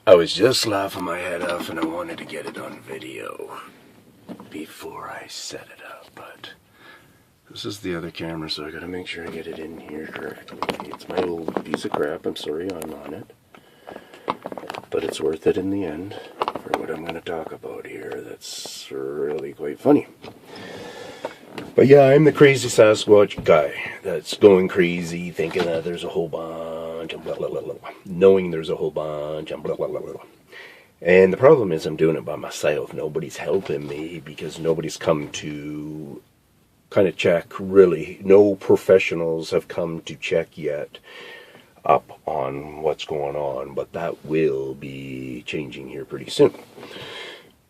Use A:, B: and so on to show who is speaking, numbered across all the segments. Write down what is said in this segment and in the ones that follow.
A: I was just laughing my head off and I wanted to get it on video before I set it up, but this is the other camera, so I gotta make sure I get it in here correctly. It's my old piece of crap, I'm sorry I'm on it, but it's worth it in the end for what I'm gonna talk about here. That's really quite funny. But yeah, I'm the crazy Sasquatch guy that's going crazy, thinking that there's a whole bunch and blah blah blah blah, knowing there's a whole bunch and blah blah blah blah. And the problem is I'm doing it by myself. Nobody's helping me because nobody's come to kind of check, really. No professionals have come to check yet up on what's going on, but that will be changing here pretty soon.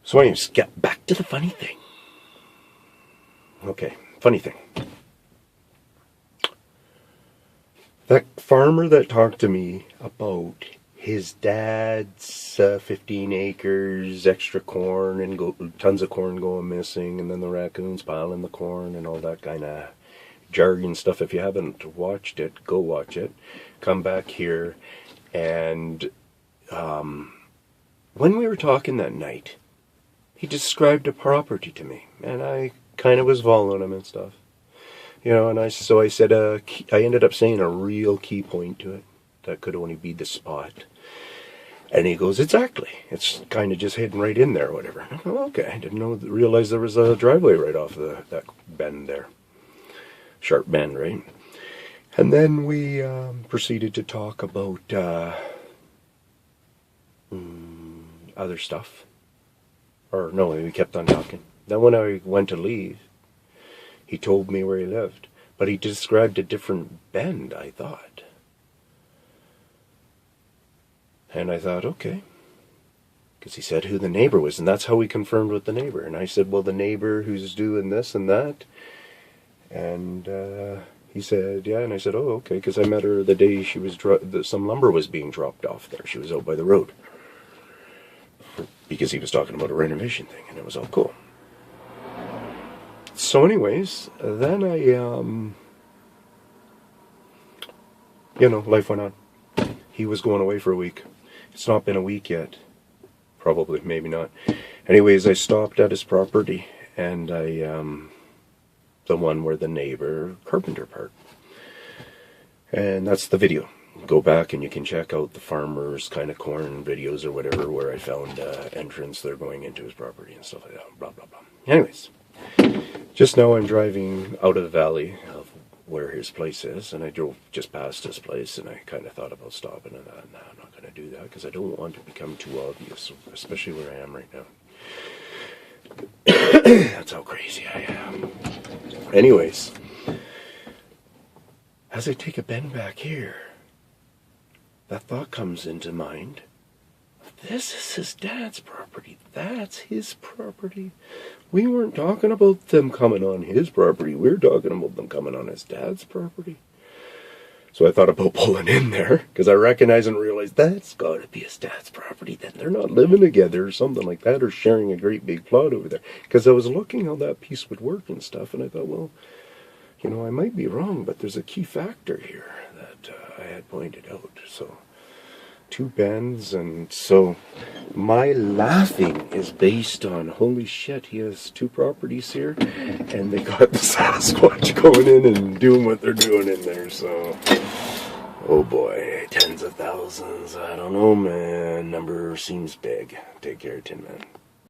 A: So anyways, get back to the funny thing. Okay, funny thing. That farmer that talked to me about his dad's 15 acres, extra corn, and tons of corn going missing, and then the raccoons piling the corn and all that kind of jargon stuff. If you haven't watched it, go watch it. Come back here. And when we were talking that night, he described a property to me, and I kind of was following him and stuff. You know, and so I said, I ended up saying a real key point to it. That could only be the spot. And he goes, exactly. It's kind of just hidden right in there or whatever. I go, okay, I didn't realize there was a driveway right off that bend there. Sharp bend, right? And then we proceeded to talk about other stuff. Or no, we kept on talking. Then when I went to leave, he told me where he lived. But he described a different bend, I thought. And I thought, okay. Because he said who the neighbor was, and that's how we confirmed with the neighbor. And I said, well, the neighbor who's doing this and that. And he said, yeah. And I said, oh, okay. Because I met her the day she was some lumber was being dropped off there. She was out by the road. Because he was talking about a renovation thing, and it was all cool. So anyways, then I, life went on. He was going away for a week. It's not been a week yet. Probably, maybe not. Anyways, I stopped at his property, and the one where the neighbor carpenter parked. And that's the video. Go back and you can check out the farmer's kind of corn videos or whatever, where I found entrance they're going into his property and stuff like that. Blah, blah, blah. Anyways, just now I'm driving out of the valley of where his place is, and I drove just past his place, and I kind of thought about stopping, and no, I'm not going to do that, because I don't want it to become too obvious, especially where I am right now. That's how crazy I am. Anyways, as I take a bend back here, that thought comes into mind. This is his dad's property. That's his property. We weren't talking about them coming on his property. We were talking about them coming on his dad's property. So I thought about pulling in there, because I recognize and realize that's got to be his dad's property. Then they're not living together or something like that, or sharing a great big plot over there. Because I was looking how that piece would work and stuff, and I thought, well, I might be wrong, but there's a key factor here that I had pointed out. So, two bends, and so my laughing is based on, holy shit, he has two properties here, and they got the Sasquatch going in and doing what they're doing in there. So, oh boy, tens of thousands, I don't know, man. Number seems big. Take care, Tin Man.